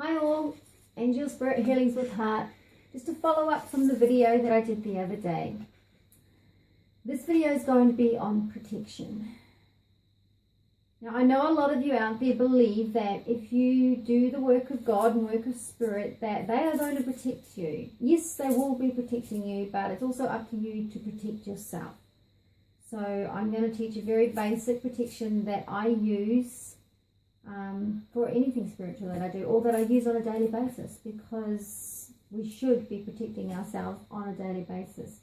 Hi all, Angel Spirit Healings with Heart. Just to follow up from the video that I did the other day. This video is going to be on protection. Now I know a lot of you out there believe that if you do the work of God and work of Spirit that they are going to protect you. Yes, they will be protecting you, but it's also up to you to protect yourself. So I'm going to teach a very basic protection that I use for anything spiritual that I do, or that I use on a daily basis, because we should be protecting ourselves on a daily basis.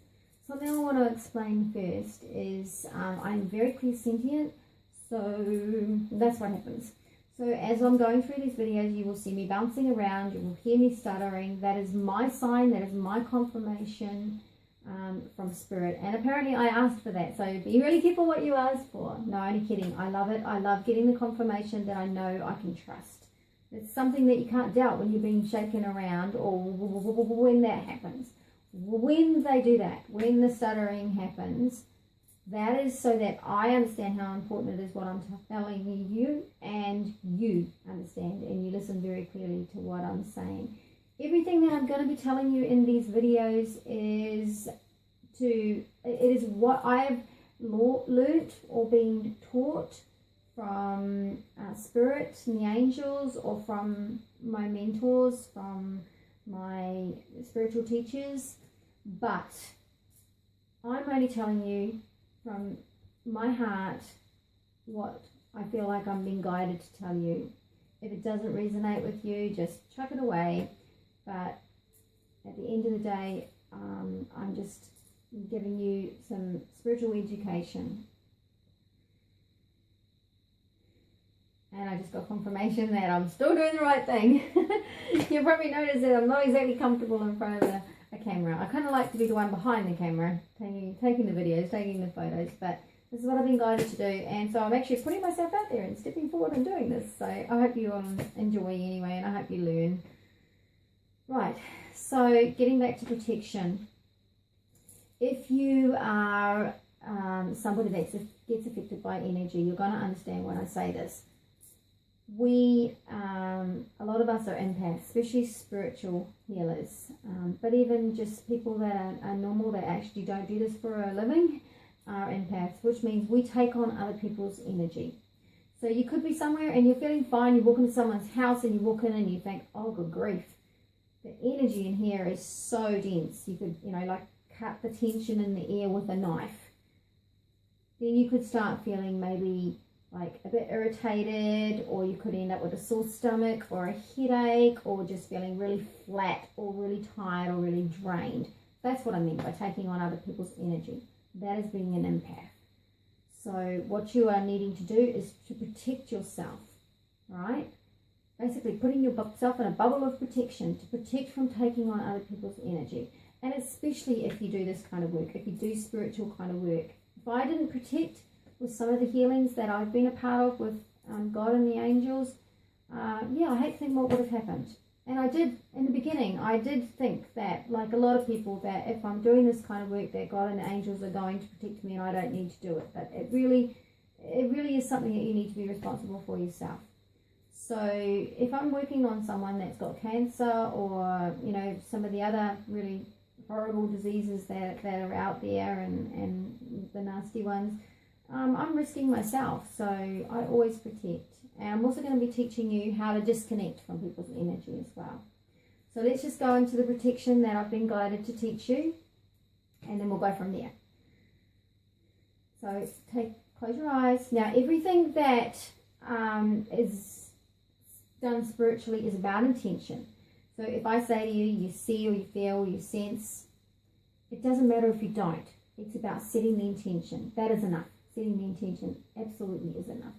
Something I want to explain first is I'm very clairsentient, so that's what happens. So as I'm going through these videos, you will see me bouncing around, you will hear me stuttering. That is my sign, that is my confirmation from Spirit, and apparently I asked for that, so be really careful what you ask for. No, only kidding. I love it. I love getting the confirmation that I know I can trust. It's something that you can't doubt when you're being shaken around, or when that happens. When they do that, when the stuttering happens, that is so that I understand how important it is what I'm telling you, and you understand and you listen very clearly to what I'm saying. Everything that I'm going to be telling you in these videos is what I've learnt or been taught from Spirit and the angels, or from my mentors, from my spiritual teachers. But I'm only telling you from my heart what I feel like I'm being guided to tell you. If it doesn't resonate with you, just chuck it away. But at the end of the day, I'm just giving you some spiritual education. And I just got confirmation that I'm still doing the right thing. You'll probably notice that I'm not exactly comfortable in front of a camera. I kind of like to be the one behind the camera, taking the videos, taking the photos, but this is what I've been guided to do. And so I'm actually putting myself out there and stepping forward and doing this. So I hope you enjoy anyway, and I hope you learn. Right, so getting back to protection. If you are somebody that gets affected by energy, you're going to understand when I say this. A lot of us are empaths, especially spiritual healers, but even just people that are normal, that actually don't do this for a living, are empaths, which means we take on other people's energy. So you could be somewhere and you're feeling fine, you walk into someone's house and you walk in and you think, oh good grief, the energy in here is so dense. You could, like cut the tension in the air with a knife. Then you could start feeling maybe like a bit irritated, or you could end up with a sore stomach or a headache, or just feeling really flat or really tired or really drained. That's what I mean by taking on other people's energy. That is being an empath. So what you are needing to do is to protect yourself, right? Basically putting yourself in a bubble of protection to protect from taking on other people's energy. And especially if you do this kind of work, if you do spiritual kind of work. If I didn't protect with some of the healings that I've been a part of with God and the angels, I hate to think what would have happened. And I did, in the beginning, I did think that, like a lot of people, that if I'm doing this kind of work, that God and the angels are going to protect me and I don't need to do it. But it really is something that you need to be responsible for yourself. So if I'm working on someone that's got cancer, or some of the other really horrible diseases that are out there, and the nasty ones, I'm risking myself. So I always protect. And I'm also going to be teaching you how to disconnect from people's energy as well. So let's just go into the protection that I've been guided to teach you, and then we'll go from there. So close your eyes. Now everything that is done spiritually is about intention. So if I say to you, you see or you feel or you sense, it doesn't matter if you don't. It's about setting the intention. That is enough. Setting the intention absolutely is enough.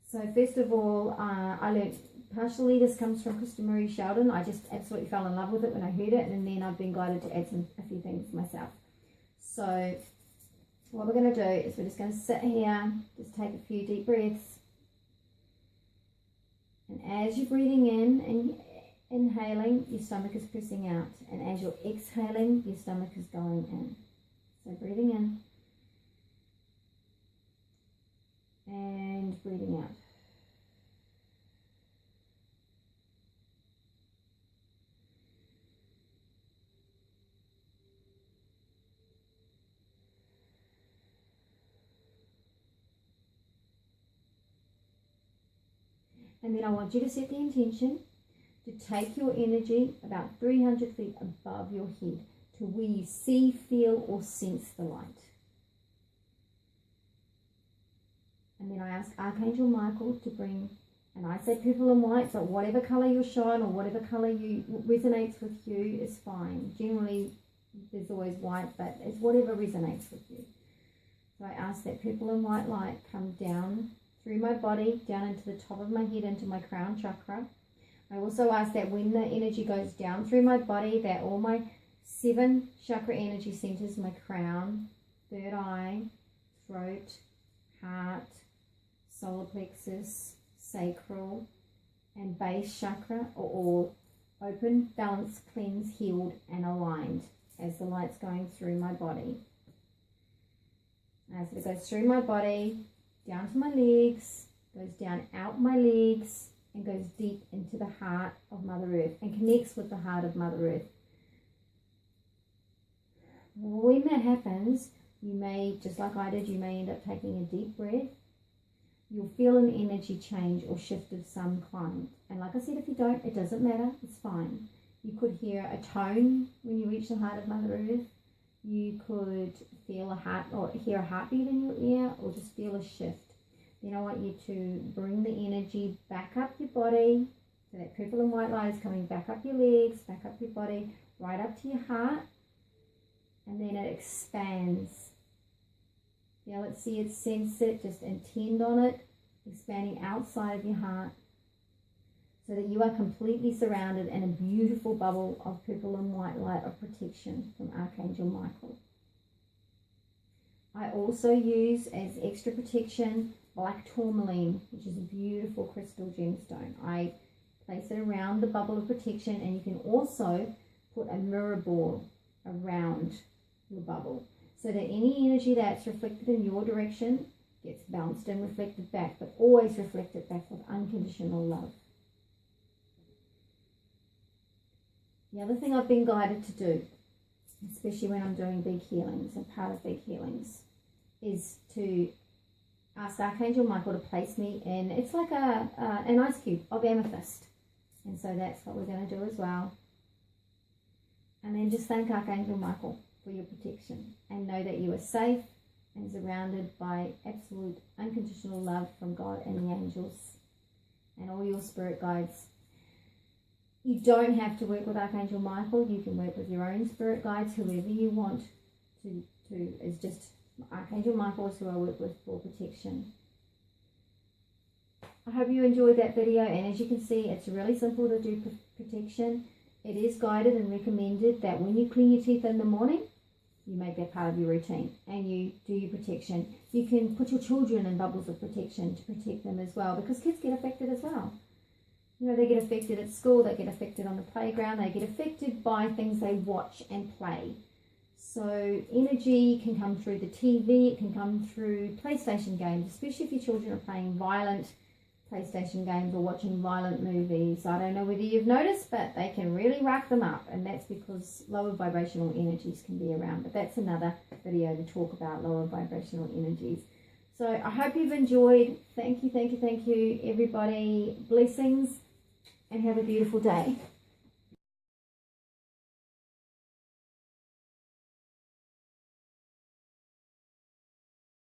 So first of all, I learned partially this comes from Krista Marie Sheldon. I just absolutely fell in love with it when I heard it, and then I've been guided to add a few things myself. So what we're going to do is we're just going to sit here, just take a few deep breaths. And as you're breathing in and inhaling, your stomach is pressing out. And as you're exhaling, your stomach is going in. So breathing in and breathing out. And then I want you to set the intention to take your energy about 300 feet above your head to where you see, feel, or sense the light. And then I ask Archangel Michael to bring, and I say purple and white, but whatever color you're shown or whatever color resonates with you is fine. Generally, there's always white, but it's whatever resonates with you. So I ask that purple and white light come down through my body, down into the top of my head, into my crown chakra. I also ask that when the energy goes down through my body, that all my 7 chakra energy centers, my crown, third eye, throat, heart, solar plexus, sacral, and base chakra are all open, balanced, cleansed, healed, and aligned as the light's going through my body. As it goes through my body, down to my legs, goes down out my legs, and goes deep into the heart of Mother Earth and connects with the heart of Mother Earth. When that happens, you may, just like I did, you may end up taking a deep breath. You'll feel an energy change or shift of some kind. And like I said, if you don't, it doesn't matter. It's fine. You could hear a tone when you reach the heart of Mother Earth. You could feel a heart or hear a heartbeat in your ear, or just feel a shift. Then I want you to bring the energy back up your body. So that purple and white light is coming back up your legs, back up your body, right up to your heart. And then it expands. Feel it, see it, sense it, just intend on it, expanding outside of your heart, so that you are completely surrounded in a beautiful bubble of purple and white light of protection from Archangel Michael. I also use as extra protection black tourmaline, which is a beautiful crystal gemstone. I place it around the bubble of protection, and you can also put a mirror ball around your bubble, so that any energy that's reflected in your direction gets bounced and reflected back, but always reflected back with unconditional love. The other thing I've been guided to do, especially when I'm doing big healings and part of big healings, is to ask Archangel Michael to place me in, it's like an ice cube of amethyst. And so that's what we're going to do as well. And then just thank Archangel Michael for your protection, and know that you are safe and surrounded by absolute unconditional love from God and the angels and all your spirit guides. You don't have to work with Archangel Michael. You can work with your own spirit guides, whoever you want to. It's just Archangel Michael is who I work with for protection. I hope you enjoyed that video, and as you can see, it's really simple to do protection. It is guided and recommended that when you clean your teeth in the morning, you make that part of your routine and you do your protection. You can put your children in bubbles of protection to protect them as well, because kids get affected as well. You know, they get affected at school, they get affected on the playground, they get affected by things they watch and play. So energy can come through the TV, it can come through PlayStation games, especially if your children are playing violent PlayStation games or watching violent movies. I don't know whether you've noticed, but they can really rack them up, and that's because lower vibrational energies can be around. But that's another video to talk about lower vibrational energies. So I hope you've enjoyed. Thank you, everybody. Blessings, and have a beautiful day.